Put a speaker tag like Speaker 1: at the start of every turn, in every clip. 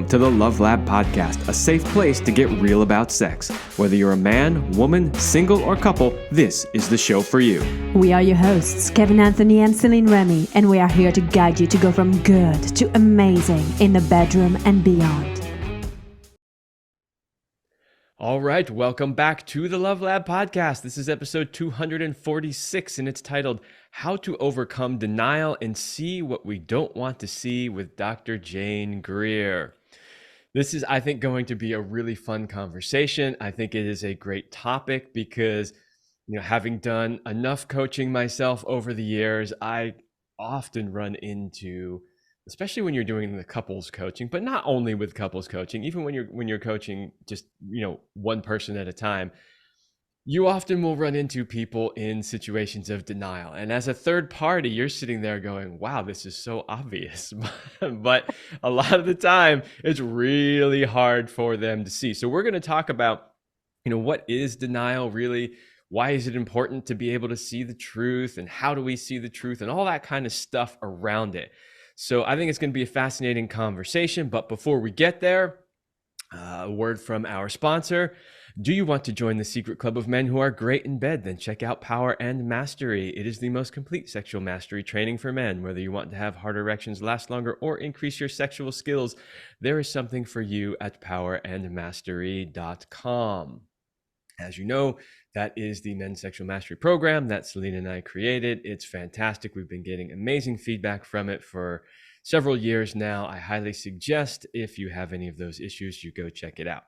Speaker 1: to the Love Lab Podcast, a safe place to get real about sex. Whether you're a man, woman, single, or couple, this is the show for you.
Speaker 2: We are your hosts, Kevin Anthony and Celine Remy, and we are here to guide you to go from good to amazing in the bedroom and beyond.
Speaker 1: All right, welcome back to the Love Lab Podcast. This is episode 246, and it's titled How to Overcome Denial and See What We Don't Want to See with Dr. Jane Greer. This is, I think, going to be a really fun conversation. I think it is a great topic because, having done enough coaching myself over the years, I often run into, especially when you're doing the couples coaching, but not only with couples coaching, even when you're coaching just, one person at a time, you often will run into people in situations of denial. And as a third party, you're sitting there going, wow, this is so obvious. But a lot of the time, it's really hard for them to see. So we're going to talk about, what is denial really? Why is it important to be able to see the truth? And how do we see the truth? And all that kind of stuff around it. So I think it's going to be a fascinating conversation. But before we get there, a word from our sponsor. Do you want to join the secret club of men who are great in bed? Then check out Power and Mastery. It is the most complete sexual mastery training for men. Whether you want to have hard erections last longer or increase your sexual skills, there is something for you at powerandmastery.com. As you know, that is the men's sexual mastery program that Celine and I created. It's fantastic. We've been getting amazing feedback from it for several years now. I highly suggest if you have any of those issues, you go check it out.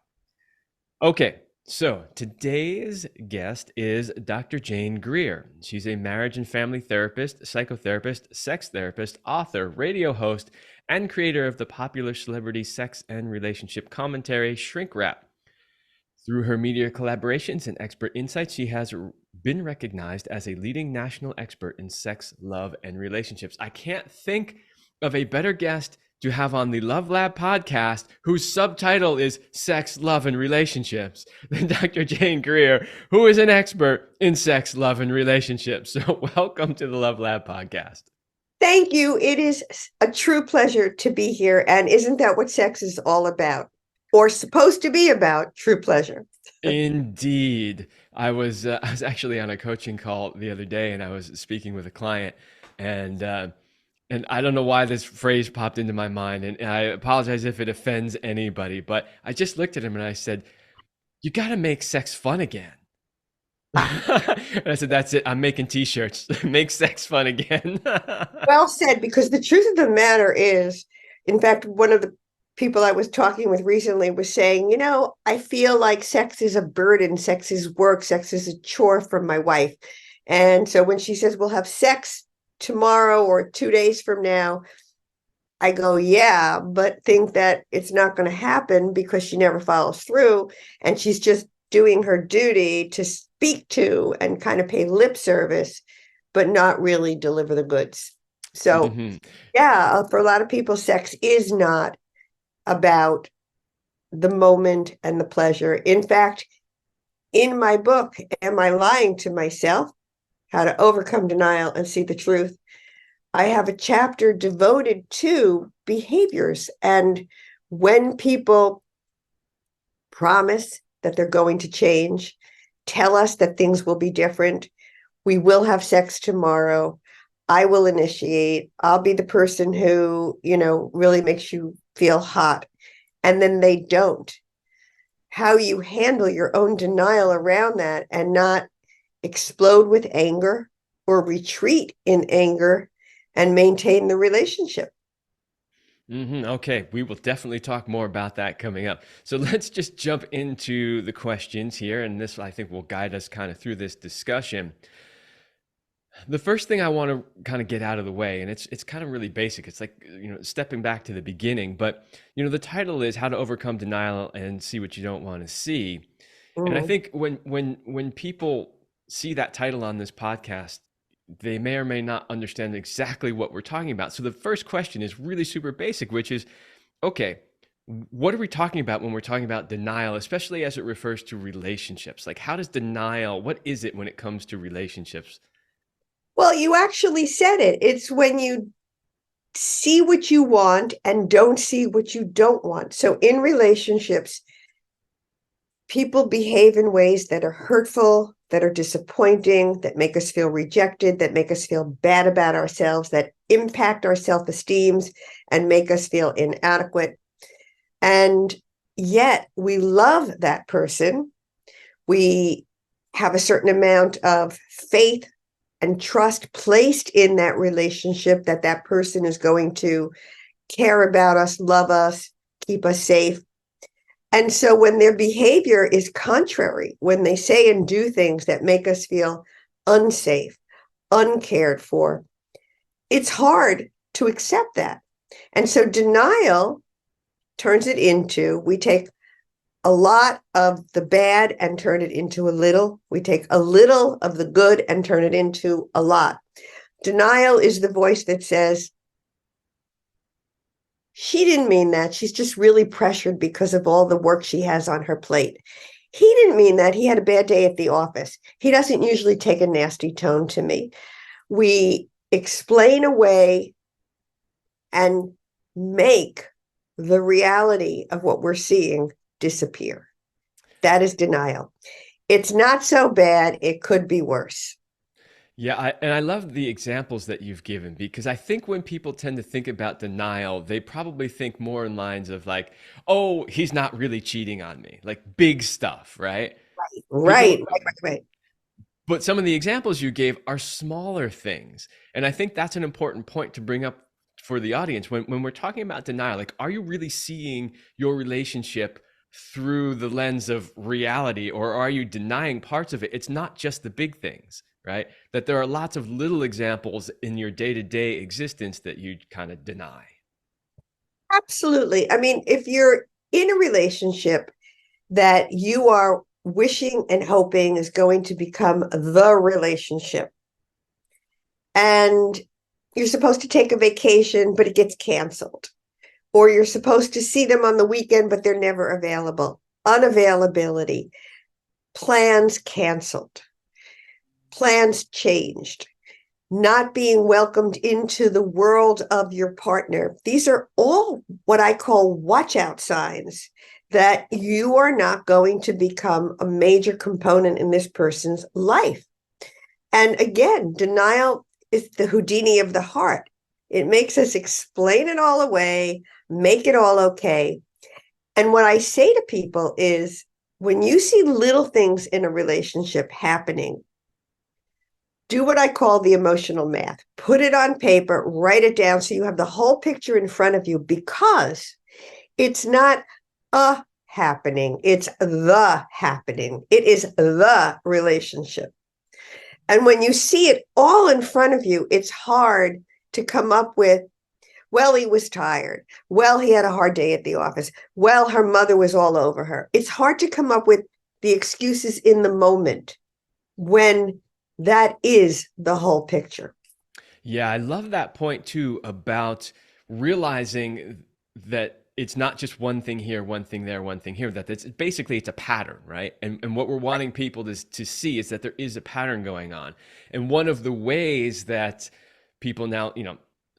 Speaker 1: Okay, so today's guest is Dr. Jane Greer. She's a marriage and family therapist, psychotherapist, sex therapist, author, radio host, and creator of the popular celebrity sex and relationship commentary, Shrink Wrap. Through her media collaborations and expert insights, she has been recognized as a leading national expert in sex, love, and relationships. I can't think of a better guest to have on the Love Lab podcast whose subtitle is Sex, Love, and Relationships than Dr. Jane Greer, who is an expert in sex, love, and relationships. So welcome to the Love Lab podcast.
Speaker 3: Thank you. It is a true pleasure to be here. And isn't that what sex is all about? Or supposed to be about, true pleasure.
Speaker 1: Indeed. I was actually on a coaching call the other day, and I was speaking with a client, and I don't know why this phrase popped into my mind, and I apologize if it offends anybody, but I just looked at him and I said, you got to make sex fun again. And I said, that's it. I'm making t-shirts. Make sex fun again.
Speaker 3: Well said, because the truth of the matter is, in fact, one of the people I was talking with recently was saying, I feel like sex is a burden, sex is work, sex is a chore for my wife. And so when she says we'll have sex tomorrow or 2 days from now, I go, yeah, but think that it's not going to happen because she never follows through. And she's just doing her duty to speak to and kind of pay lip service, but not really deliver the goods. So, yeah, for a lot of people, sex is not about the moment and the pleasure. In fact, in my book, Am I Lying to Myself? How to Overcome Denial and See the Truth, I have a chapter devoted to behaviors. And when people promise that they're going to change, tell us that things will be different, we will have sex tomorrow, I will initiate, I'll be the person who, really makes you feel hot, and then they don't. How you handle your own denial around that and not explode with anger or retreat in anger and maintain the relationship.
Speaker 1: Okay, we will definitely talk more about that coming up. So let's just jump into the questions here, and this, I think, will guide us kind of through this discussion. The first thing I want to kind of get out of the way, and it's kind of really basic. It's like, stepping back to the beginning, but, the title is How to Overcome Denial and See What You Don't Want to See. And I think when people see that title on this podcast, they may or may not understand exactly what we're talking about. So the first question is really super basic, which is, okay, what are we talking about when we're talking about denial, especially as it refers to relationships? Like, how does denial, what is it when it comes to relationships?
Speaker 3: Well, you actually said it. It's when you see what you want and don't see what you don't want. So in relationships, people behave in ways that are hurtful, that are disappointing, that make us feel rejected, that make us feel bad about ourselves, that impact our self-esteems and make us feel inadequate. And yet we love that person. We have a certain amount of faith and trust placed in that relationship that that person is going to care about us, love us, keep us safe. And so when their behavior is contrary, when they say and do things that make us feel unsafe, uncared for, it's hard to accept that. And so denial turns it into, we take a lot of the bad and turn it into a little. We take a little of the good and turn it into a lot. Denial is the voice that says, she didn't mean that. She's just really pressured because of all the work she has on her plate. He didn't mean that. He had a bad day at the office. He doesn't usually take a nasty tone to me. We explain away and make the reality of what we're seeing disappear. That is denial. It's not so bad. It could be worse.
Speaker 1: Yeah, I love the examples that you've given, because I think when people tend to think about denial, they probably think more in lines of like, oh, he's not really cheating on me, like big stuff, right?
Speaker 3: Right,
Speaker 1: People,
Speaker 3: right.
Speaker 1: but some of the examples you gave are smaller things. And I think that's an important point to bring up for the audience. When we're talking about denial, like, are you really seeing your relationship through the lens of reality, or are you denying parts of it? It's not just the big things, right? That there are lots of little examples in your day-to-day existence that you kind of deny.
Speaker 3: Absolutely. I mean, if you're in a relationship that you are wishing and hoping is going to become the relationship, and you're supposed to take a vacation, but it gets canceled, or you're supposed to see them on the weekend, but they're never available. Unavailability, plans canceled, plans changed, not being welcomed into the world of your partner. These are all what I call watch out signs that you are not going to become a major component in this person's life. And again, denial is the Houdini of the heart. It makes us explain it all away, make it all okay. And what I say to people is, when you see little things in a relationship happening, do what I call the emotional math. Put it on paper, write it down so you have the whole picture in front of you, because it's not a happening, it's the happening. It is the relationship. And when you see it all in front of you, it's hard to come up with, well, he was tired. Well, he had a hard day at the office. Well, her mother was all over her. It's hard to come up with the excuses in the moment when that is the whole picture.
Speaker 1: Yeah, I love that point too, about realizing that it's not just one thing here, one thing there, one thing here, that it's basically it's a pattern, right? And what we're wanting people to see is that there is a pattern going on. And one of the ways that people now,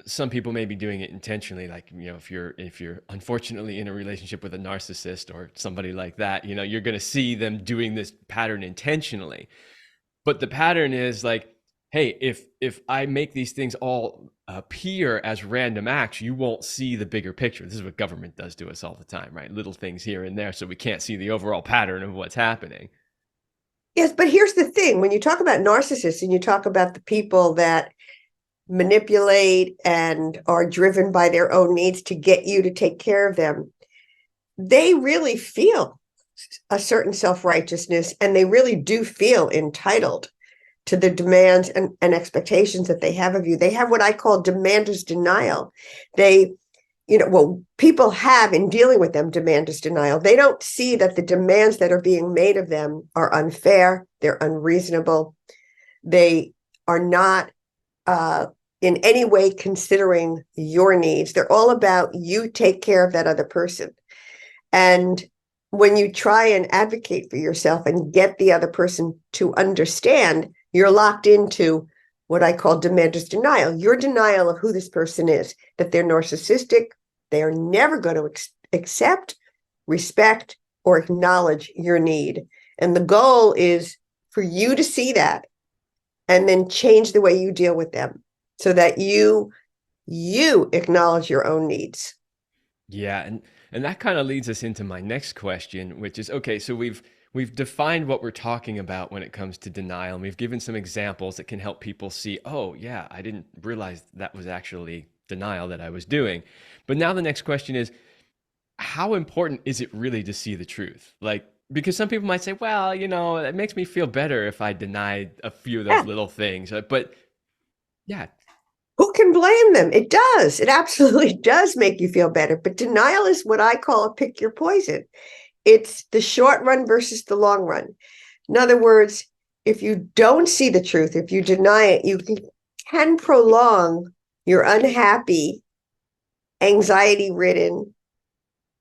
Speaker 1: some people may be doing it intentionally, like, if you're unfortunately in a relationship with a narcissist or somebody like that, you're going to see them doing this pattern intentionally. But the pattern is like, hey, if I make these things all appear as random acts, you won't see the bigger picture. This is what government does to us all the time, right? Little things here and there, so we can't see the overall pattern of what's happening.
Speaker 3: Yes, but here's the thing. When you talk about narcissists and you talk about the people that manipulate and are driven by their own needs to get you to take care of them, they really feel a certain self-righteousness, and they really do feel entitled to the demands and expectations that they have of you. They have what I call demander's denial. They, people have in dealing with them demander's denial. They don't see that the demands that are being made of them are unfair, they're unreasonable, they are not in any way considering your needs. They're all about you take care of that other person. And when you try and advocate for yourself and get the other person to understand, you're locked into what I call dementor's denial. Your denial of who this person is, that they're narcissistic, they are never going to accept, respect, or acknowledge your need. And the goal is for you to see that and then change the way you deal with them so that you acknowledge your own needs.
Speaker 1: Yeah, and that kind of leads us into my next question, which is okay, so we've defined what we're talking about when it comes to denial, and we've given some examples that can help people see, oh yeah, I didn't realize that was actually denial that I was doing. But now the next question is, how important is it really to see the truth? Like, because some people might say, well, it makes me feel better if I deny a few of those
Speaker 3: Yeah.
Speaker 1: little things. But yeah,
Speaker 3: Who can blame them? It does. It absolutely does make you feel better. But denial is what I call a pick your poison. It's the short run versus the long run. In other words, if you don't see the truth, if you deny it, you can prolong your unhappy, anxiety ridden,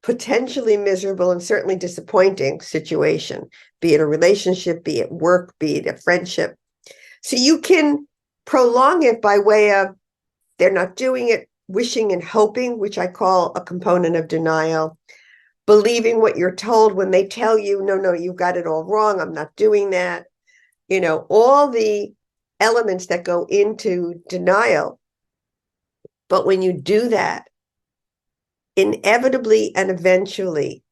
Speaker 3: potentially miserable, and certainly disappointing situation, be it a relationship, be it work, be it a friendship. So you can prolong it by way of they're not doing it, wishing and hoping, which I call a component of denial, believing what you're told when they tell you, no, you've got it all wrong, I'm not doing that. All the elements that go into denial. But when you do that, inevitably and eventually,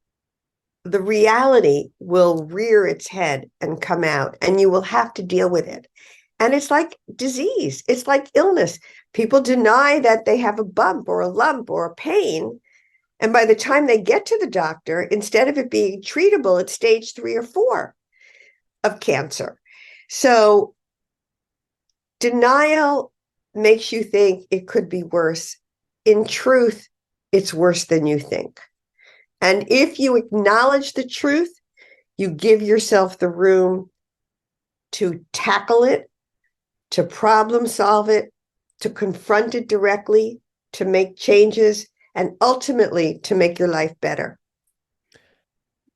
Speaker 3: the reality will rear its head and come out, and you will have to deal with it. And it's like disease. It's like illness. People deny that they have a bump or a lump or a pain. And by the time they get to the doctor, instead of it being treatable, it's stage 3 or 4 of cancer. So denial makes you think it could be worse. In truth, it's worse than you think. And if you acknowledge the truth, you give yourself the room to tackle it, to problem solve it, to confront it directly, to make changes, and ultimately to make your life better.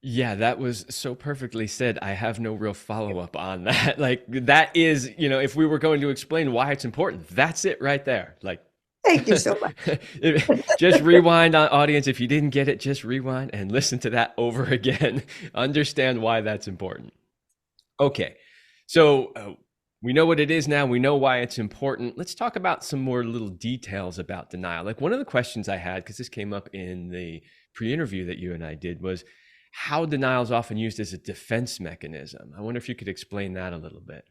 Speaker 1: yeah, that was so perfectly said. I have no real follow-up on that. Like that is, if we were going to explain why it's important, that's it right there. Like
Speaker 3: Thank you so much.
Speaker 1: just rewind, audience. If you didn't get it, just rewind and listen to that over again. Understand why that's important. Okay, so we know what it is now. We know why it's important. Let's talk about some more little details about denial. Like one of the questions I had, because this came up in the pre-interview that you and I did, was how denial is often used as a defense mechanism. I wonder if you could explain that a little bit.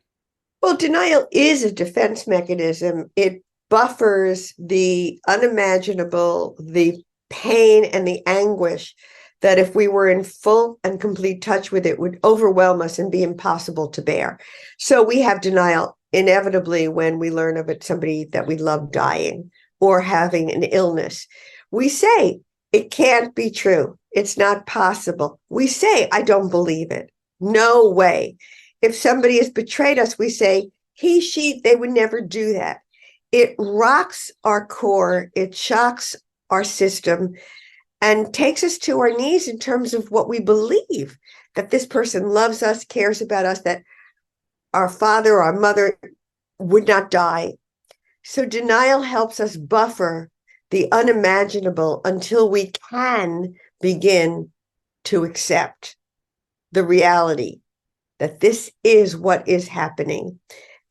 Speaker 3: Well, denial is a defense mechanism. It buffers the unimaginable, the pain and the anguish that if we were in full and complete touch with it would overwhelm us and be impossible to bear. So we have denial inevitably when we learn of it, somebody that we love dying or having an illness. We say, it can't be true. It's not possible. We say, I don't believe it. No way. If somebody has betrayed us, we say, he, she, they would never do that. It rocks our core. It shocks our system and takes us to our knees in terms of what we believe, that this person loves us, cares about us, that our father or our mother would not die. So denial helps us buffer the unimaginable until we can begin to accept the reality that this is what is happening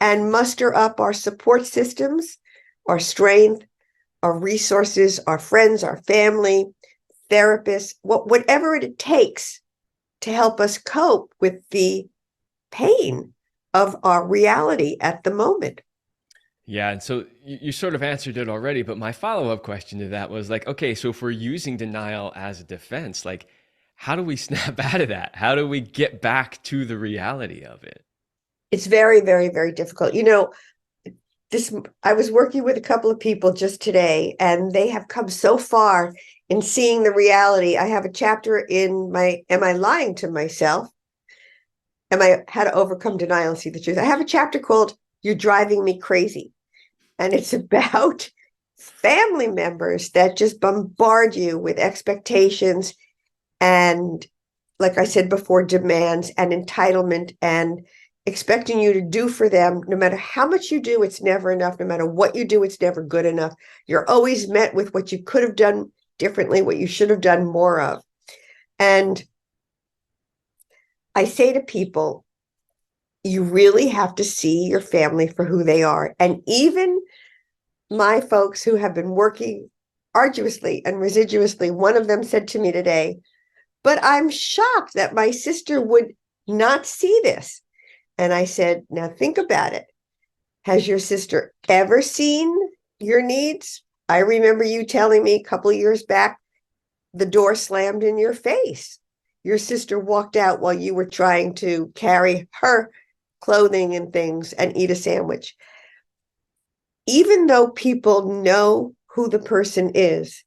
Speaker 3: and muster up our support systems, our strength, our resources, our friends, our family, therapists, whatever it takes to help us cope with the pain of our reality at the moment.
Speaker 1: Yeah, and so you sort of answered it already, but my follow-up question to that was like, okay, so if we're using denial as a defense, like how do we snap out of that? How do we get back to the reality of it?
Speaker 3: It's very, very, very difficult. I was working with a couple of people just today, and they have come so far in seeing the reality. I have a chapter in my Am I Lying to Myself? How to Overcome Denial and See the Truth. I have a chapter called You're Driving Me Crazy. And it's about family members that just bombard you with expectations and, like I said before, demands and entitlement and expecting you to do for them. No matter how much you do, it's never enough. No matter what you do, it's never good enough. You're always met with what you could have done differently, what you should have done more of. And I say to people, you really have to see your family for who they are. And even my folks who have been working arduously and residuously, one of them said to me today, but I'm shocked that my sister would not see this. And I said, now think about it. Has your sister ever seen your needs? I remember you telling me a couple of years back, the door slammed in your face. Your sister walked out while you were trying to carry her clothing and things and eat a sandwich. Even though people know who the person is,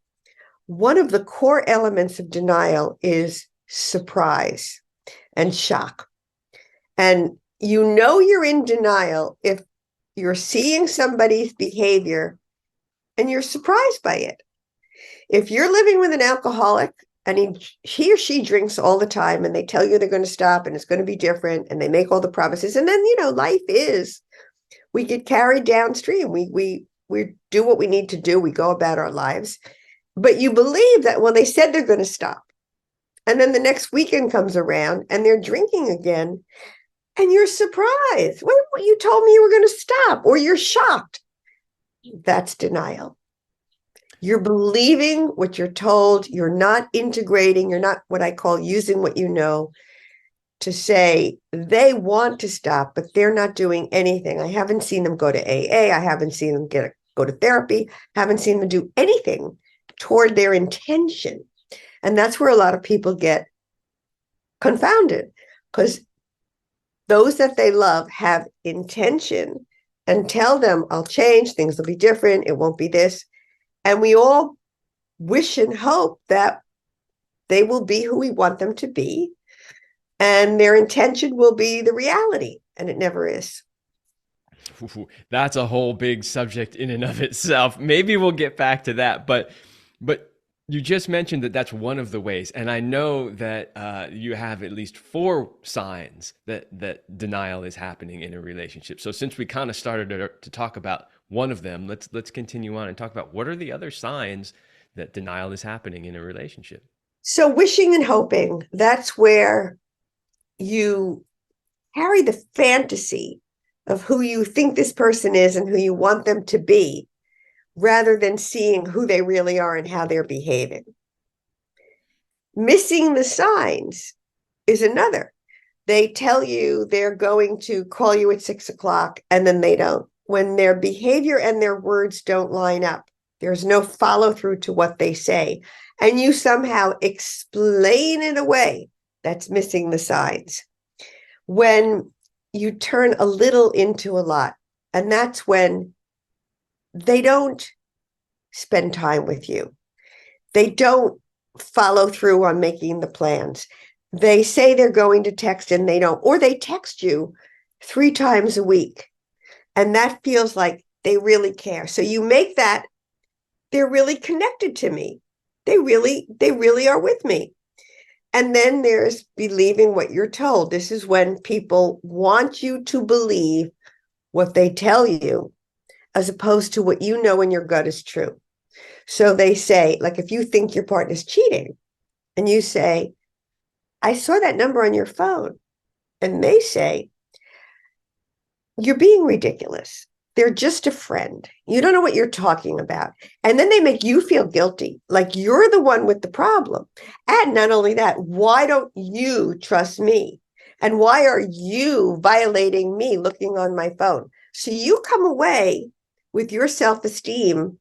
Speaker 3: one of the core elements of denial is surprise and shock. And you know you're in denial if you're seeing somebody's behavior and you're surprised by it. If you're living with an alcoholic and he or she drinks all the time and they tell you they're going to stop and it's going to be different and they make all the promises, and then, life is, we get carried downstream. We do what we need to do. We go about our lives. But you believe that, well, they said they're going to stop. And then the next weekend comes around and they're drinking again. And you're surprised. What you told me you were going to stop, or you're shocked. That's denial. You're believing what you're told. You're not integrating. You're not what I call using what you know to say they want to stop, but they're not doing anything. I haven't seen them go to AA. I haven't seen them go to therapy. Haven't seen them do anything toward their intention. And that's where a lot of people get confounded, because those that they love have intention and tell them, I'll change, things will be different, it won't be this. And we all wish and hope that they will be who we want them to be, and their intention will be the reality, and it never is.
Speaker 1: Ooh, that's a whole big subject in and of itself. Maybe we'll get back to that, but you just mentioned that that's one of the ways, and I know that you have at least 4 signs that denial is happening in a relationship. So since we kind of started to talk about one of them, let's continue on and talk about what are the other signs that denial is happening in a relationship.
Speaker 3: So wishing and hoping, that's where you carry the fantasy of who you think this person is and who you want them to be, rather than seeing who they really are and how they're behaving. Missing the signs is another. They tell you they're going to call you at 6:00 and then they don't. When their behavior and their words don't line up, there's no follow through to what they say, and you somehow explain it away. That's missing the signs. When you turn a little into a lot, and that's when they don't spend time with you. They don't follow through on making the plans. They say they're going to text and they don't, or they text you 3 times a week. And that feels like they really care. So you make that, they're really connected to me. They really are with me. And then there's believing what you're told. This is when people want you to believe what they tell you, as opposed to what you know in your gut is true. So they say, like, if you think your partner's cheating and you say, I saw that number on your phone, and they say, you're being ridiculous. They're just a friend. You don't know what you're talking about. And then they make you feel guilty, like you're the one with the problem. And not only that, why don't you trust me? And why are you violating me looking on my phone? So you come away with your self-esteem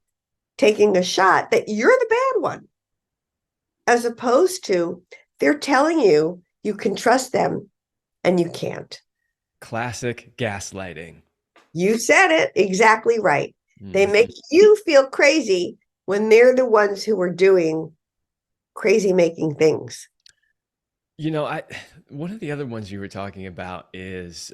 Speaker 3: taking a shot that you're the bad one, as opposed to they're telling you you can trust them and you can't.
Speaker 1: Classic gaslighting.
Speaker 3: You said it exactly right.
Speaker 1: Mm-hmm.
Speaker 3: They make you feel crazy when they're the ones who are doing crazy making things.
Speaker 1: One of the other ones you were talking about is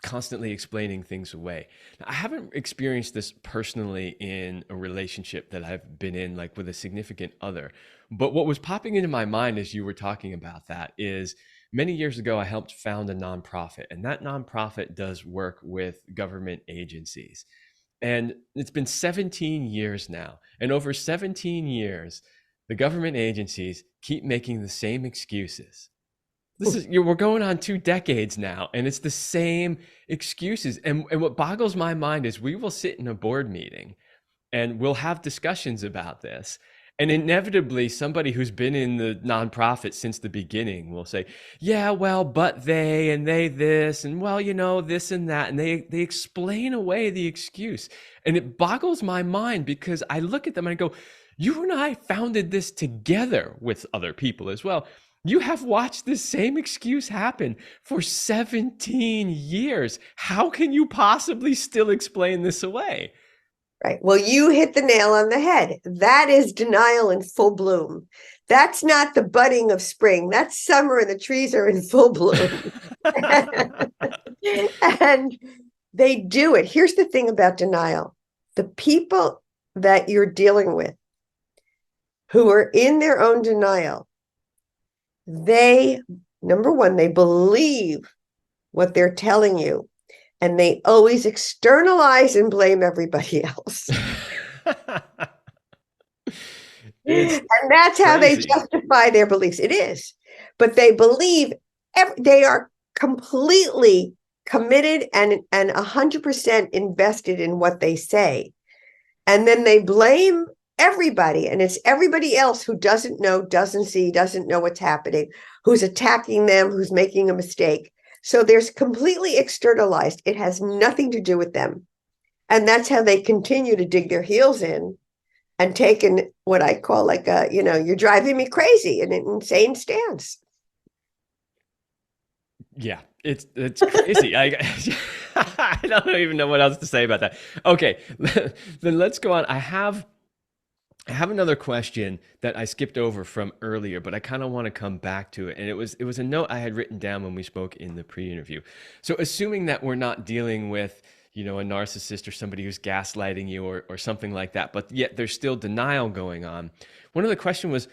Speaker 1: constantly explaining things away. Now, I haven't experienced this personally in a relationship that I've been in, like with a significant other. But what was popping into my mind as you were talking about that is Many years ago, I helped found a nonprofit, and that nonprofit does work with government agencies. And it's been 17 years now. And over 17 years, the government agencies keep making the same excuses. We're going on 2 decades now, and it's the same excuses. And what boggles my mind is we will sit in a board meeting and we'll have discussions about this. And inevitably, somebody who's been in the nonprofit since the beginning will say, yeah, well, but they, and they this, and well, this and that. And they explain away the excuse. And it boggles my mind because I look at them and I go, you and I founded this together with other people as well. You have watched this same excuse happen for 17 years. How can you possibly still explain this away?
Speaker 3: Right. Well, you hit the nail on the head. That is denial in full bloom. That's not the budding of spring. That's summer and the trees are in full bloom. And they do it. Here's the thing about denial. The people that you're dealing with who are in their own denial, number one, they believe what they're telling you, and they always externalize and blame everybody else. And that's how they justify their beliefs. It is. But they believe they are completely committed and 100% invested in what they say. And then they blame everybody, and it's everybody else who doesn't know, doesn't see, doesn't know what's happening, who's attacking them, who's making a mistake. So there's completely externalized. It has nothing to do with them. And that's how they continue to dig their heels in and take in what I call like you're driving me crazy, an insane stance.
Speaker 1: Yeah, it's crazy. I don't even know what else to say about that. Okay, then let's go on. I have another question that I skipped over from earlier, but I kind of want to come back to it. And it was a note I had written down when we spoke in the pre-interview. So assuming that we're not dealing with, a narcissist or somebody who's gaslighting you or something like that, but yet there's still denial going on. One of the questions was,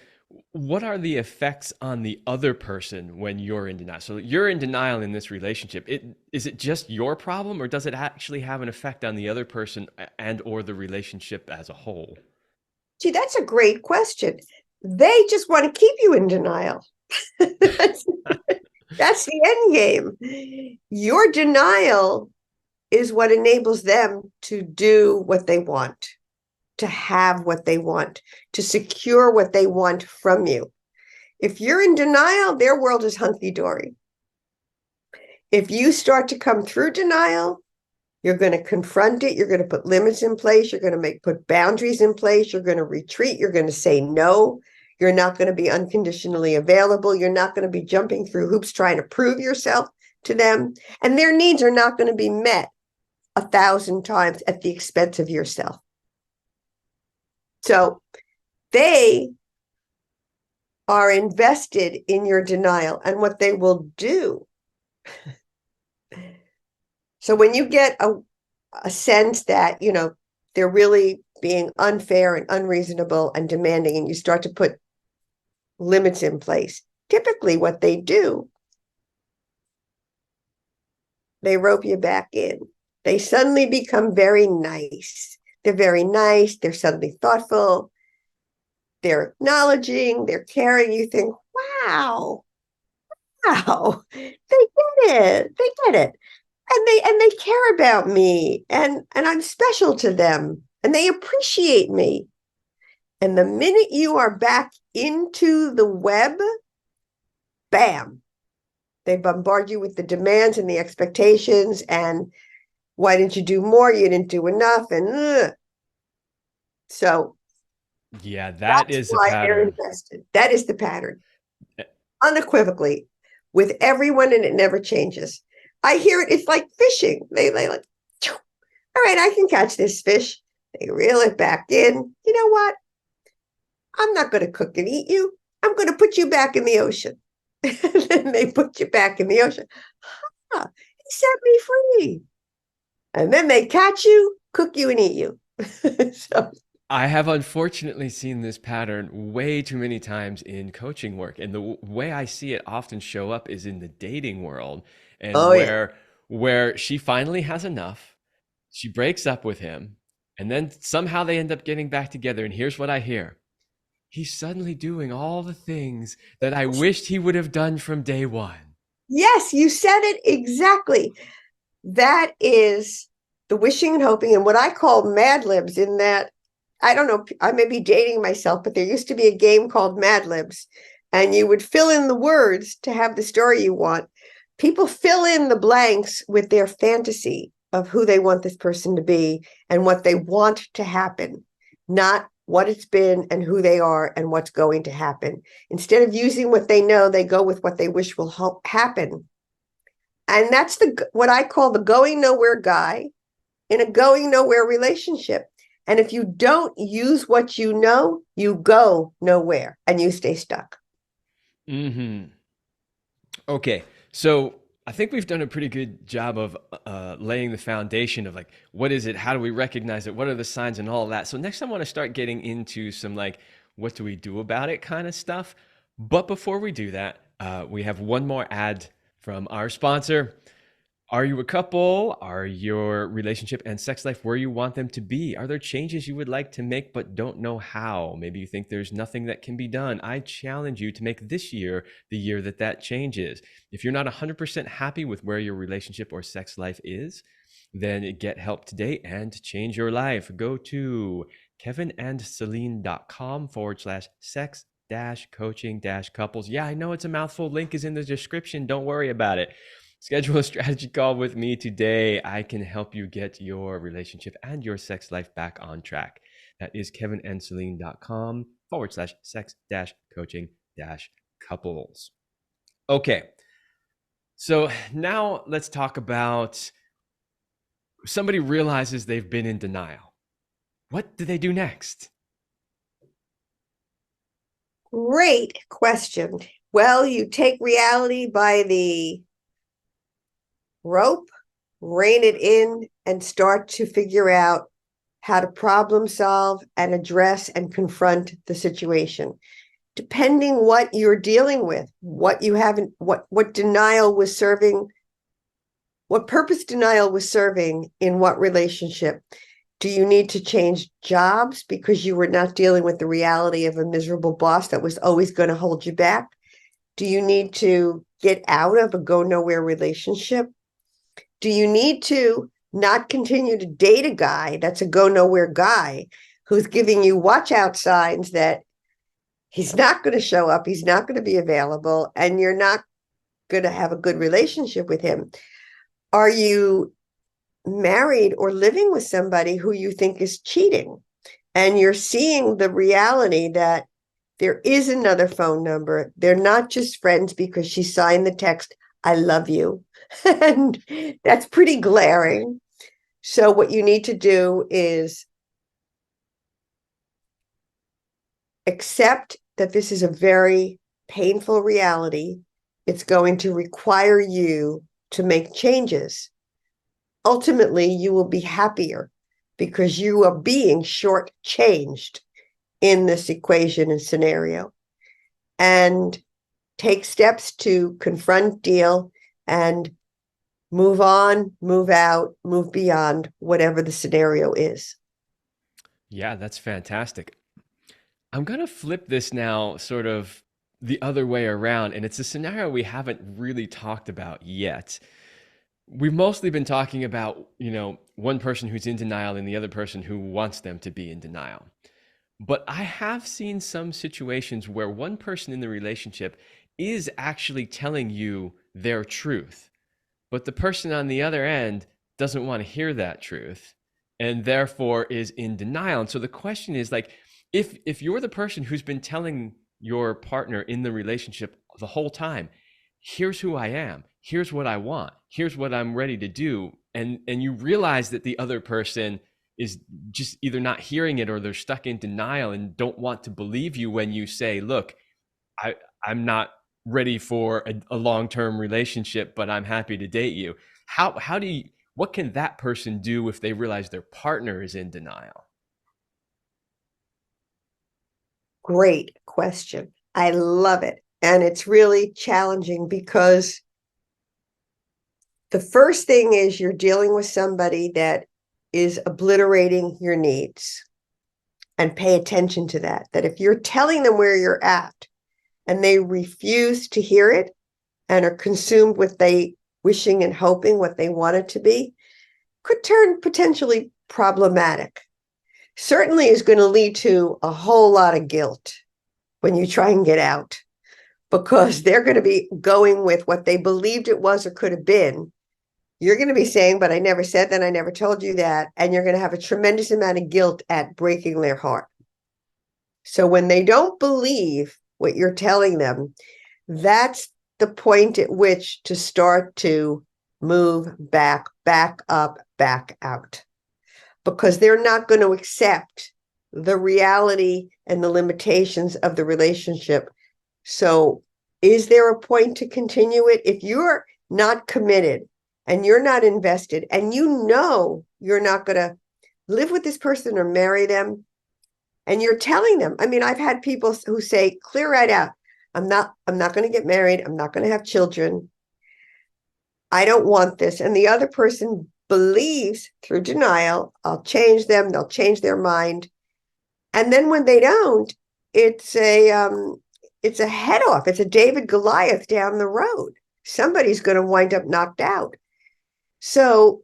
Speaker 1: what are the effects on the other person when you're in denial? So you're in denial in this relationship. Is it just your problem, or does it actually have an effect on the other person and or the relationship as a whole?
Speaker 3: See, that's a great question. They just want to keep you in denial. That's the end game. Your denial is what enables them to do what they want, to have what they want, to secure what they want from you. If you're in denial, their world is hunky-dory. If you start to come through denial, you're going to confront it. You're going to put limits in place. You're going to put boundaries in place. You're going to retreat. You're going to say no. You're not going to be unconditionally available. You're not going to be jumping through hoops trying to prove yourself to them. And their needs are not going to be met 1,000 times at the expense of yourself. So they are invested in your denial and what they will do. So when you get a sense that, they're really being unfair and unreasonable and demanding, and you start to put limits in place, typically what they do, they rope you back in. They suddenly become very nice. They're very nice. They're suddenly thoughtful. They're acknowledging. They're caring. You think, wow, they get it. They get it. And they care about me, and I'm special to them, and they appreciate me. And the minute you are back into the web, bam, they bombard you with the demands and the expectations, and why didn't you do more? You didn't do enough, and so
Speaker 1: yeah, that is the pattern.
Speaker 3: That is the pattern, unequivocally, with everyone, and it never changes. I hear it. It's like fishing. They like, all right, I can catch this fish. They reel it back in. You know what? I'm not going to cook and eat you. I'm going to put you back in the ocean. And then they put you back in the ocean. He set me free. And then they catch you, cook you, and eat you. So
Speaker 1: I have unfortunately seen this pattern way too many times in coaching work. And the way I see it often show up is in the dating world, and
Speaker 3: Oh, yeah.
Speaker 1: where she finally has enough, she breaks up with him, and then somehow they end up getting back together. And here's what I hear. He's suddenly doing all the things that I wished he would have done from day one.
Speaker 3: Yes, you said it exactly. That is the wishing and hoping, and what I call Mad Libs. In that, I don't know, I may be dating myself, but there used to be a game called Mad Libs, and you would fill in the words to have the story you want. People fill in the blanks with their fantasy of who they want this person to be and what they want to happen, not what it's been and who they are and what's going to happen. Instead of using what they know, they go with what they wish will happen. And that's the what I call the going nowhere guy in a going nowhere relationship. And if you don't use what you know, you go nowhere and you stay stuck.
Speaker 1: Hmm. Okay, so I think we've done a pretty good job of laying the foundation of like, what is it? How do we recognize it? What are the signs and all of that? So next, I want to start getting into some like, what do we do about it kind of stuff. But before we do that, we have one more ad from our sponsor. Are you a couple? Are your relationship and sex life where you want them to be? Are there changes you would like to make but don't know how? Maybe you think there's nothing that can be done. I challenge you to make this year the year that that changes. If you're not 100% happy with where your relationship or sex life is, then get help today and change your life. Go to kevinandceline.com/sex coaching couples. Yeah, I know it's a mouthful. Link is in the description. Don't worry about it. Schedule a strategy call with me today. I can help you get your relationship and your sex life back on track. That is kevinandceline.com/sex coaching couples. Okay. So now let's talk about somebody realizes they've been in denial. What do they do next?
Speaker 3: Great question. Well, you take reality by the rope, rein it in, and start to figure out how to problem solve and address and confront the situation. Depending what you're dealing with, what you haven't, what denial was serving, what purpose denial was serving in what relationship. Do you need to change jobs because you were not dealing with the reality of a miserable boss that was always going to hold you back? Do you need to get out of a go nowhere relationship? Do you need to not continue to date a guy that's a go nowhere guy who's giving you watch out signs that he's not going to show up, he's not going to be available, and you're not going to have a good relationship with him? Are you married or living with somebody who you think is cheating? And you're seeing the reality that there is another phone number. They're not just friends because she signed the text, I love you. And that's pretty glaring. So what you need to do is accept that this is a very painful reality. It's going to require you to make changes. Ultimately, you will be happier because you are being shortchanged in this equation and scenario. And take steps to confront, deal, and move on, move out, move beyond whatever the scenario is.
Speaker 1: Yeah, that's fantastic. I'm going to flip this now sort of the other way around, and it's a scenario we haven't really talked about yet. We've mostly been talking about, one person who's in denial and the other person who wants them to be in denial. But I have seen some situations where one person in the relationship is actually telling you their truth, but the person on the other end doesn't want to hear that truth and therefore is in denial. And so the question is like, if you're the person who's been telling your partner in the relationship the whole time, here's who I am, here's what I want, here's what I'm ready to do, and you realize that the other person is just either not hearing it or they're stuck in denial and don't want to believe you when you say, look, I'm not ready for a long-term relationship, but I'm happy to date you. How do you, what can that person do if they realize their partner is in denial?
Speaker 3: Great question. I love it. And it's really challenging because the first thing is you're dealing with somebody that is obliterating your needs. And pay attention to that. That if you're telling them where you're at and they refuse to hear it and are consumed with they wishing and hoping what they want it to be, could turn potentially problematic. Certainly is going to lead to a whole lot of guilt when you try and get out, because they're going to be going with what they believed it was or could have been. You're going to be saying, but I never said that, I never told you that. And you're going to have a tremendous amount of guilt at breaking their heart. So when they don't believe what you're telling them, that's the point at which to start to move back up, back out. Because they're not going to accept the reality and the limitations of the relationship. So is there a point to continue it? If you're not committed and you're not invested and you know you're not going to live with this person or marry them, and you're telling them, I mean, I've had people who say clear right out, I'm not going to get married. I'm not going to have children. I don't want this. And the other person believes through denial, I'll change them. They'll change their mind. And then when they don't, it's a head off. It's a David Goliath down the road. Somebody's going to wind up knocked out. So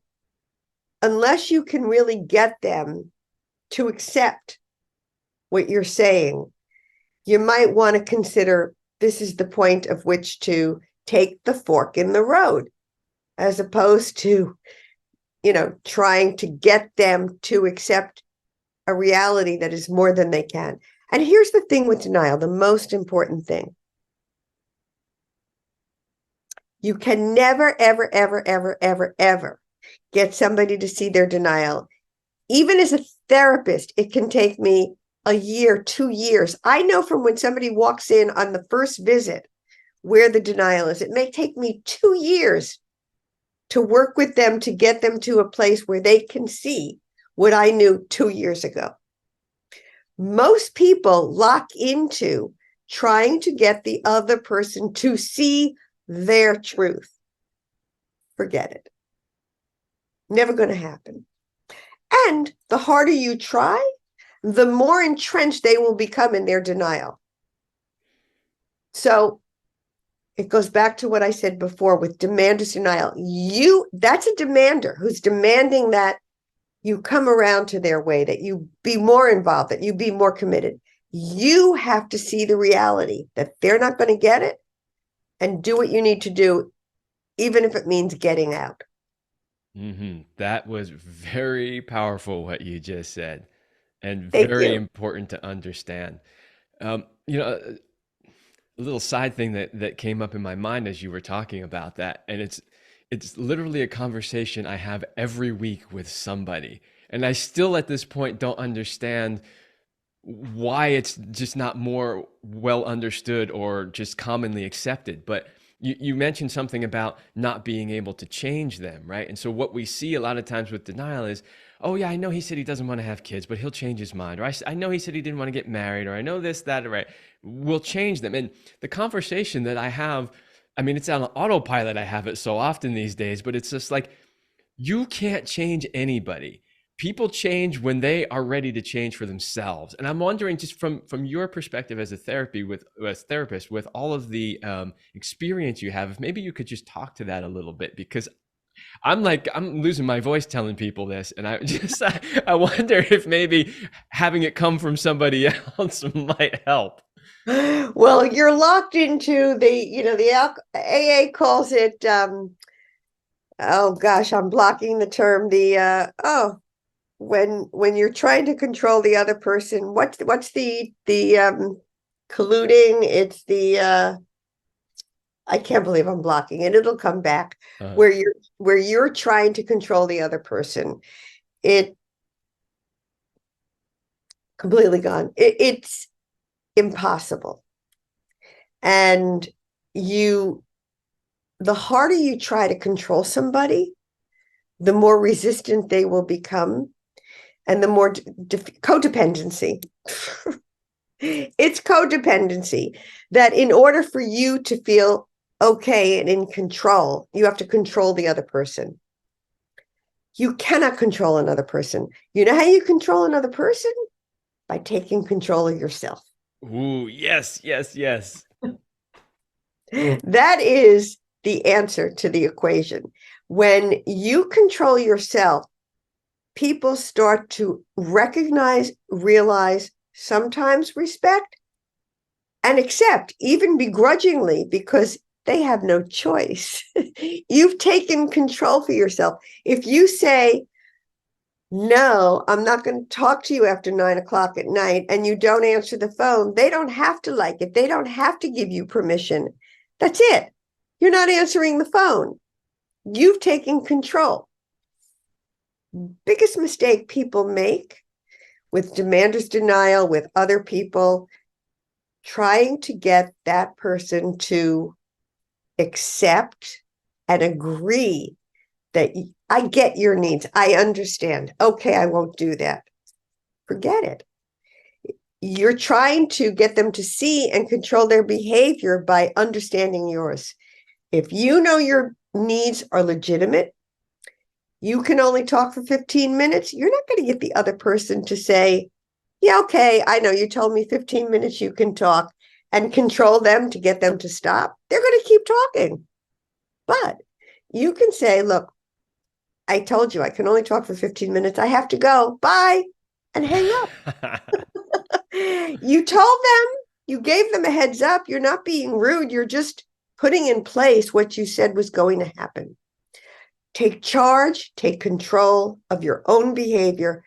Speaker 3: unless you can really get them to accept what you're saying, you might want to consider this is the point of which to take the fork in the road, as opposed to, trying to get them to accept a reality that is more than they can. And here's the thing with denial, the most important thing. You can never, ever, ever, ever, ever, ever get somebody to see their denial. Even as a therapist, it can take me a year, 2 years. I know from when somebody walks in on the first visit where the denial is. It may take me 2 years to work with them to get them to a place where they can see what I knew 2 years ago. Most people lock into trying to get the other person to see their truth. Forget it. Never going to happen. And the harder you try, the more entrenched they will become in their denial. So it goes back to what I said before with demanders denial. That's a demander who's demanding that you come around to their way, that you be more involved, that you be more committed. You have to see the reality that they're not going to get it and do what you need to do, even if it means getting out.
Speaker 1: Mm-hmm. That was very powerful, what you just said, and
Speaker 3: Thank
Speaker 1: very
Speaker 3: you.
Speaker 1: important to understand. A little side thing that came up in my mind as you were talking about that, and it's literally a conversation I have every week with somebody, and I still at this point don't understand why it's just not more well understood or just commonly accepted. But you mentioned something about not being able to change them, right? And so what we see a lot of times with denial is, oh yeah, I know he said he doesn't want to have kids, but he'll change his mind. Or I know he said he didn't want to get married, or I know this, that, right? We'll change them. And the conversation that I have, I mean, it's on autopilot. I have it so often these days, but it's just like, you can't change anybody. People change when they are ready to change for themselves. And I'm wondering, just from your perspective as a therapist, with all of the experience you have, if maybe you could just talk to that a little bit, because I'm losing my voice telling people this, and I wonder if maybe having it come from somebody else might help.
Speaker 3: Well, you're locked into the AA calls it, oh gosh, I'm blocking the term, when you're trying to control the other person, what's the colluding? It's the I can't believe I'm blocking it. It'll come back. Where you're trying to control the other person. It completely gone. It's impossible. And the harder you try to control somebody, the more resistant they will become, and the more codependency. It's codependency, that in order for you to feel okay and in control, you have to control the other person. You cannot control another person. You know how you control another person? By taking control of yourself.
Speaker 1: Ooh, yes, yes, yes.
Speaker 3: That is the answer to the equation. When you control yourself, people start to recognize, realize, sometimes respect, and accept, even begrudgingly, because they have no choice. You've taken control for yourself. If you say, no, I'm not going to talk to you after 9 o'clock at night, and you don't answer the phone, they don't have to like it. They don't have to give you permission. That's it. You're not answering the phone. You've taken control. Biggest mistake people make with demander's denial, with other people, trying to get that person to accept and agree that I get your needs. I understand. Okay, I won't do that. Forget it. You're trying to get them to see and control their behavior by understanding yours. If you know your needs are legitimate, you can only talk for 15 minutes. You're not going to get the other person to say, yeah, okay, I know you told me 15 minutes you can talk, and control them to get them to stop. They're going to keep talking. But you can say, look, I told you I can only talk for 15 minutes. I have to go. Bye. And hang up. You told them, you gave them a heads up. You're not being rude. You're just putting in place what you said was going to happen. Take charge, take control of your own behavior.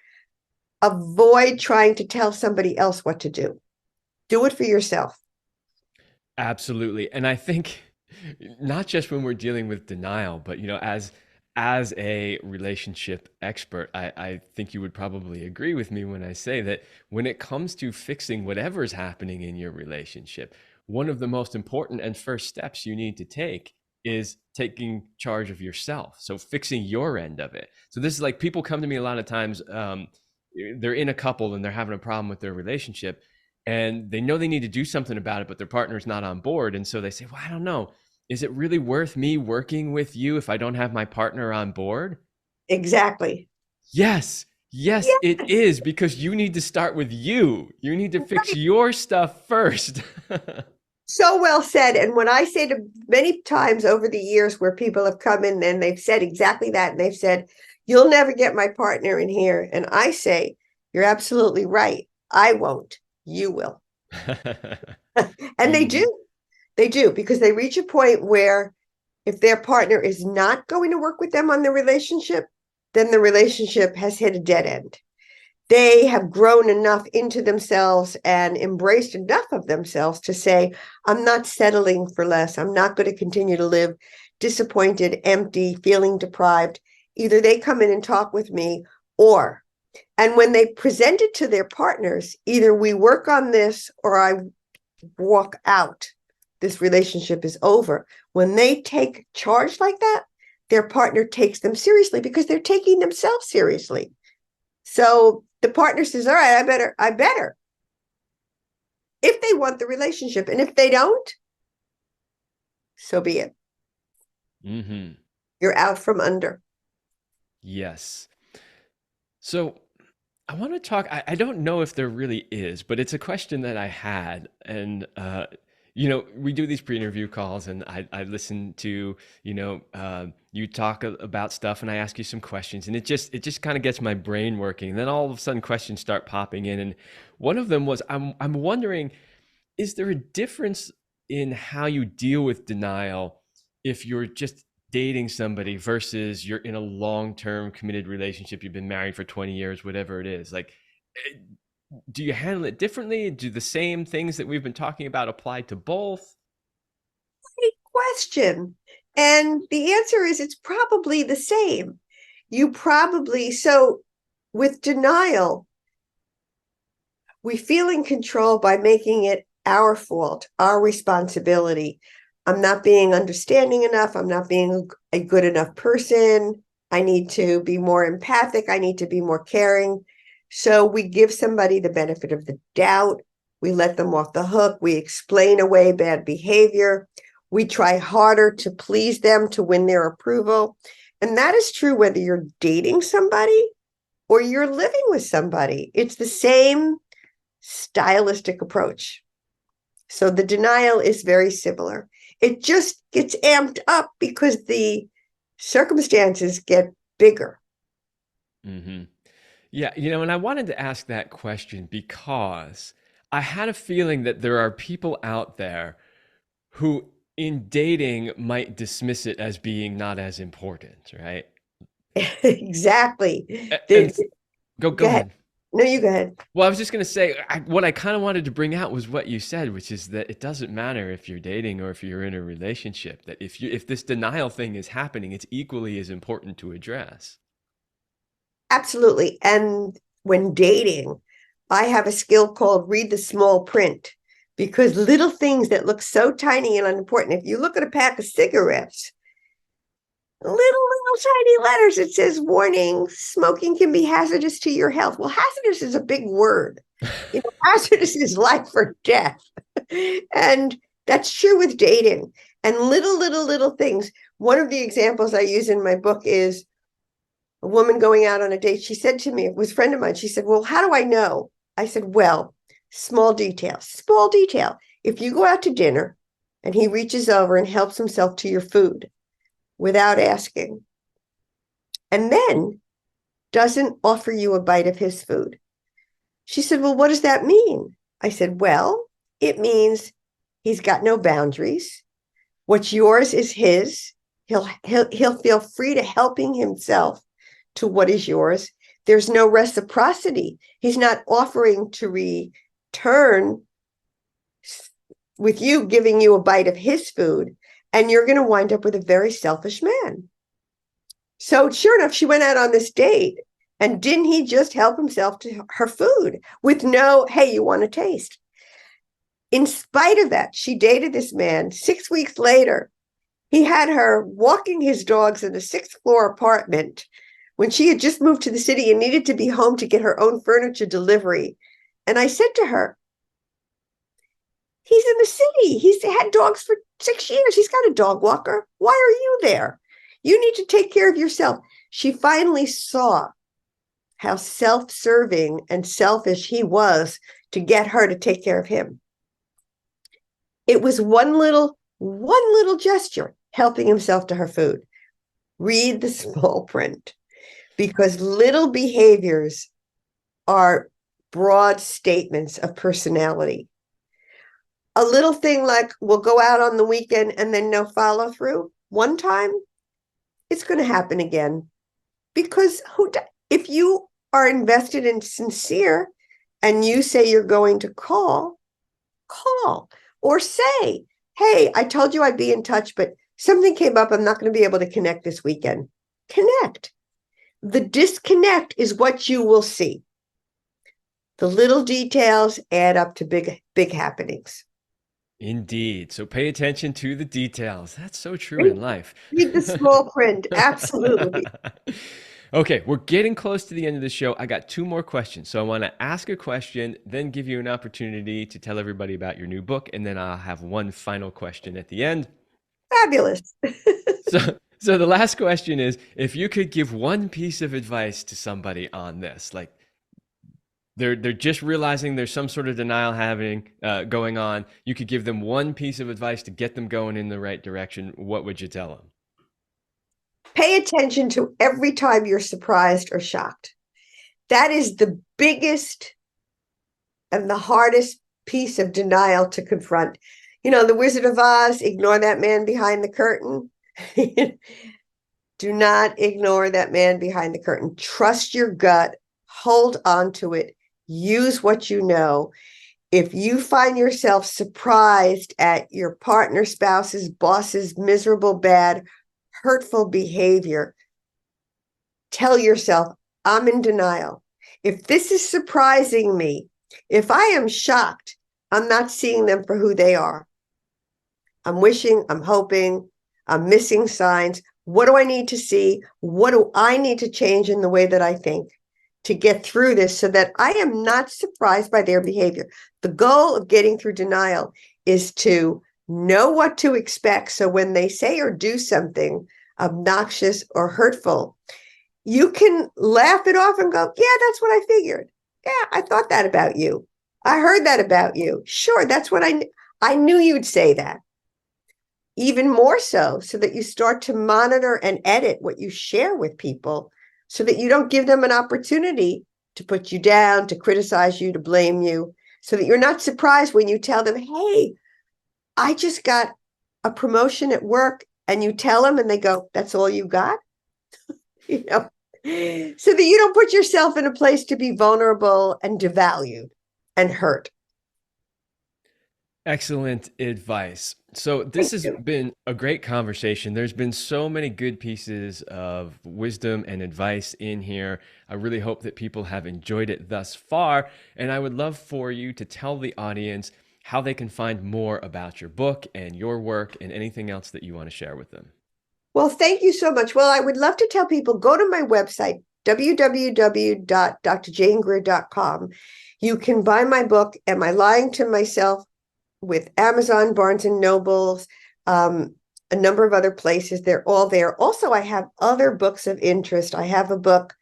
Speaker 3: Avoid trying to tell somebody else what to do. Do it for yourself.
Speaker 1: Absolutely. And I think not just when we're dealing with denial, but as a relationship expert, I think you would probably agree with me when I say that when it comes to fixing whatever's happening in your relationship, one of the most important and first steps you need to take is taking charge of yourself. So fixing your end of it. So this is like, people come to me a lot of times, they're in a couple and they're having a problem with their relationship, and they know they need to do something about it, but their partner's not on board. And so they say, well, I don't know. Is it really worth me working with you if I don't have my partner on board?
Speaker 3: Exactly.
Speaker 1: Yes. Yes, it is, because you need to start with you. You need to fix your stuff first.
Speaker 3: So well said. And when I say to many times over the years where people have come in and they've said exactly that, and they've said, you'll never get my partner in here. And I say, you're absolutely right. I won't. You will. And they do. They do, because they reach a point where if their partner is not going to work with them on the relationship, then the relationship has hit a dead end. They have grown enough into themselves and embraced enough of themselves to say, I'm not settling for less. I'm not going to continue to live disappointed, empty, feeling deprived. Either they come in and talk with me, and when they present it to their partners, either we work on this or I walk out. This relationship is over. When they take charge like that, their partner takes them seriously because they're taking themselves seriously. So the partner says, all right, I better. If they want the relationship. And if they don't, so be it.
Speaker 1: Mm-hmm.
Speaker 3: You're out from under.
Speaker 1: Yes. So I want to talk, I don't know if there really is, but it's a question that I had. And, we do these pre-interview calls, and I listen to, you talk about stuff, and I ask you some questions, and it just kind of gets my brain working. And then all of a sudden questions start popping in. And one of them was, I'm wondering, is there a difference in how you deal with denial if you're just dating somebody versus you're in a long-term committed relationship, you've been married for 20 years, whatever it is? Like, do you handle it differently? Do the same things that we've been talking about apply to both?
Speaker 3: Great question. And the answer is it's probably the same. So with denial, we feel in control by making it our fault, our responsibility. I'm not being understanding enough. I'm not being a good enough person. I need to be more empathic. I need to be more caring. So we give somebody the benefit of the doubt. We let them off the hook. We explain away bad behavior. We try harder to please them to win their approval. And that is true whether you're dating somebody or you're living with somebody. It's the same stylistic approach. So the denial is very similar. It just gets amped up because the circumstances get bigger.
Speaker 1: Mm-hmm. Yeah, and I wanted to ask that question because I had a feeling that there are people out there who in dating might dismiss it as being not as important, right?
Speaker 3: Exactly.
Speaker 1: And go
Speaker 3: Go ahead.
Speaker 1: ahead.
Speaker 3: No, you go ahead.
Speaker 1: Well, I was just going to say, what I kind of wanted to bring out was what you said, which is that it doesn't matter if you're dating or if you're in a relationship, that if this denial thing is happening, it's equally as important to address.
Speaker 3: Absolutely. And when dating, I have a skill called read the small print, because little things that look so tiny and unimportant. If you look at a pack of cigarettes, little tiny letters, it says, warning, smoking can be hazardous to your health. Well, hazardous is a big word. Hazardous is life or death. And that's true with dating. And little things. One of the examples I use in my book is a woman going out on a date. She said to me, it was a friend of mine, she said, well, how do I know? I said, well, small detail. If you go out to dinner and he reaches over and helps himself to your food without asking, and then doesn't offer you a bite of his food. She said, well, what does that mean? I said, well, it means he's got no boundaries. What's yours is his. He'll feel free to helping himself to what is yours. There's no reciprocity. He's not offering to return with you, giving you a bite of his food, and you're going to wind up with a very selfish man. So sure enough, she went out on this date, and didn't he just help himself to her food with no, hey, you want to taste? In spite of that, she dated this man. 6 weeks later, he had her walking his dogs in a 6th-floor apartment when she had just moved to the city and needed to be home to get her own furniture delivery. And I said to her, he's in the city. He's had dogs for 6 years. He's got a dog walker. Why are you there? You need to take care of yourself. She finally saw how self-serving and selfish he was to get her to take care of him. It was one little gesture, helping himself to her food. Read the small print, because little behaviors are broad statements of personality. A little thing like we'll go out on the weekend and then no follow through one time, it's going to happen again. Because if you are invested and sincere and you say you're going to call, or say, hey, I told you I'd be in touch, but something came up. I'm not going to be able to connect this weekend. Connect. The disconnect is what you will see. The little details add up to big happenings.
Speaker 1: Indeed. So pay attention to the details. That's so true in life.
Speaker 3: Read the small print. Absolutely.
Speaker 1: Okay, we're getting close to the end of the show. I got 2 more questions. So I want to ask a question, then give you an opportunity to tell everybody about your new book, and then I'll have one final question at the end.
Speaker 3: Fabulous.
Speaker 1: So the last question is, if you could give one piece of advice to somebody on this, like they're just realizing there's some sort of denial going on, you could give them one piece of advice to get them going in the right direction, what would you tell them?
Speaker 3: Pay attention to every time you're surprised or shocked. That is the biggest and the hardest piece of denial to confront. The Wizard of Oz, ignore that man behind the curtain. Do not ignore that man behind the curtain. Trust your gut. Hold on to it. Use what you know. If you find yourself surprised at your partner, spouse's, boss's miserable, bad, hurtful behavior, tell yourself, I'm in denial. If this is surprising me, if I am shocked, I'm not seeing them for who they are. I'm wishing, I'm hoping, I'm missing signs. What do I need to see? What do I need to change in the way that I think? to get through this so that I am not surprised by their behavior. The goal of getting through denial is to know what to expect. So when they say or do something obnoxious or hurtful, you can laugh it off and go, yeah, that's what I figured. Yeah, I thought that about you. I heard that about you. Sure, that's what I knew you'd say that. Even more so that you start to monitor and edit what you share with people so that you don't give them an opportunity to put you down, to criticize you, to blame you, so that you're not surprised when you tell them, hey, I just got a promotion at work, and you tell them and they go, that's all you got? You know, so that you don't put yourself in a place to be vulnerable and devalued and hurt.
Speaker 1: Excellent advice. So this has been a great conversation. There's been so many good pieces of wisdom and advice in here. I really hope that people have enjoyed it thus far. And I would love for you to tell the audience how they can find more about your book and your work and anything else that you want to share with them.
Speaker 3: Well, thank you so much. Well, I would love to tell people, go to my website, www.drjanegreer.com. You can buy my book, Am I Lying to Myself? With Amazon, Barnes and Nobles, a number of other places. They're all there. Also, I have other books of interest. I have a book,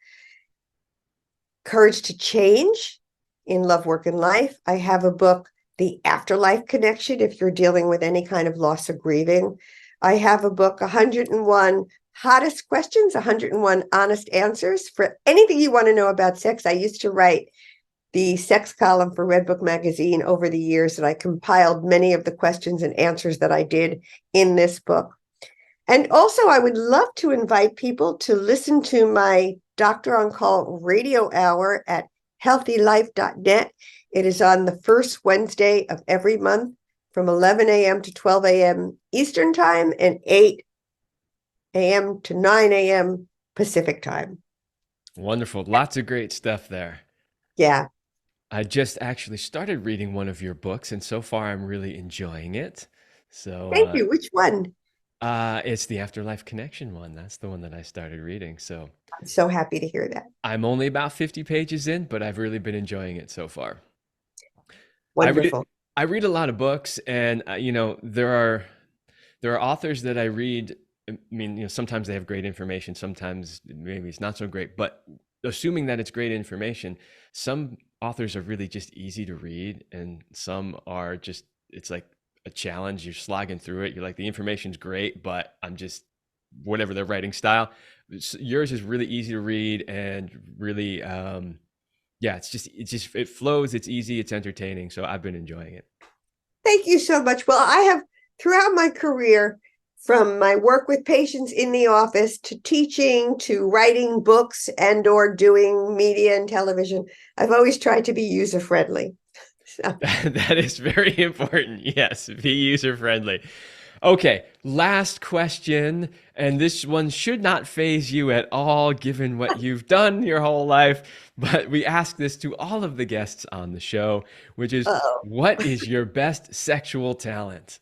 Speaker 3: Courage to Change in Love, Work, and Life. I have a book, The Afterlife Connection, if you're dealing with any kind of loss or grieving. I have a book, 101 Hottest Questions, 101 Honest Answers for anything you want to know about sex. I used to write the sex column for Redbook magazine over the years, and I compiled many of the questions and answers that I did in this book. And also, I would love to invite people to listen to my Doctor on Call radio hour at healthylife.net. It is on the first Wednesday of every month from 11 a.m. to 12 a.m. Eastern Time and 8 a.m. to 9 a.m. Pacific Time.
Speaker 1: Wonderful. Lots of great stuff there.
Speaker 3: Yeah.
Speaker 1: I just actually started reading one of your books, and so far I'm really enjoying it. So
Speaker 3: thank you. Which one?
Speaker 1: It's the Afterlife Connection one. That's the one that I started reading. So
Speaker 3: I'm so happy to hear that.
Speaker 1: I'm only about 50 pages in, but I've really been enjoying it so far.
Speaker 3: Wonderful.
Speaker 1: I read a lot of books, and there are authors that I read. I mean, sometimes they have great information, sometimes maybe it's not so great, but assuming that it's great information, some authors are really just easy to read, and some are just, it's like a challenge. You're slogging through it. You're like, the information's great, but I'm just, whatever their writing style. Yours is really easy to read and really, it flows. It's easy. It's entertaining. So I've been enjoying it.
Speaker 3: Thank you so much. Well, I have, throughout my career, from my work with patients in the office to teaching to writing books and or doing media and television, I've always tried to be user-friendly. So.
Speaker 1: That is very important. Yes, be user-friendly. Okay, last question, and this one should not faze you at all given what you've done your whole life, but we ask this to all of the guests on the show, which is, what is your best sexual talent?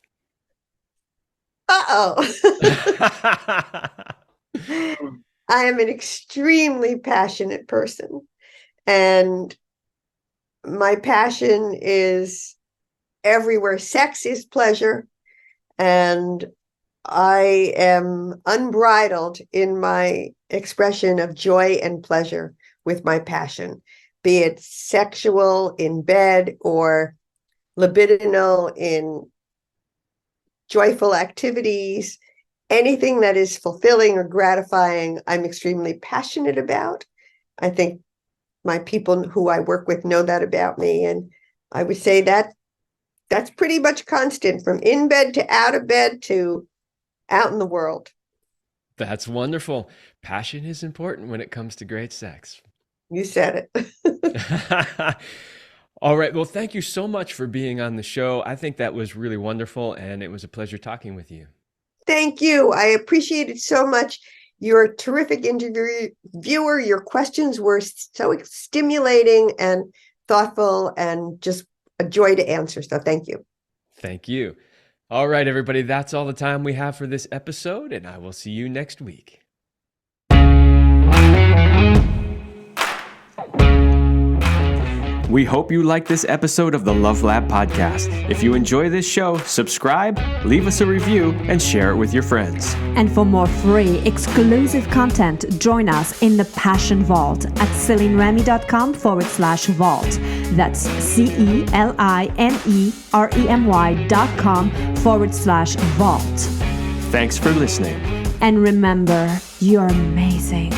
Speaker 3: I am an extremely passionate person, and my passion is everywhere. Sex is pleasure, and I am unbridled in my expression of joy and pleasure with my passion, be it sexual in bed or libidinal in joyful activities. Anything that is fulfilling or gratifying, I'm extremely passionate about. I think my people who I work with know that about me. And I would say that that's pretty much constant, from in bed to out of bed to out in the world.
Speaker 1: That's wonderful. Passion is important when it comes to great sex.
Speaker 3: You said it.
Speaker 1: All right. Well, thank you so much for being on the show. I think that was really wonderful, and it was a pleasure talking with you.
Speaker 3: Thank you. I appreciate it so much. You're a terrific interviewer. Your questions were so stimulating and thoughtful and just a joy to answer. So thank you.
Speaker 1: Thank you. All right, everybody. That's all the time we have for this episode, and I will see you next week. We hope you like this episode of the Love Lab podcast. If you enjoy this show, subscribe, leave us a review, and share it with your friends.
Speaker 2: And for more free, exclusive content, join us in the Passion Vault at CelineRemy.com/vault. That's CelineRemy.com/vault.
Speaker 1: Thanks for listening.
Speaker 2: And remember, you're amazing.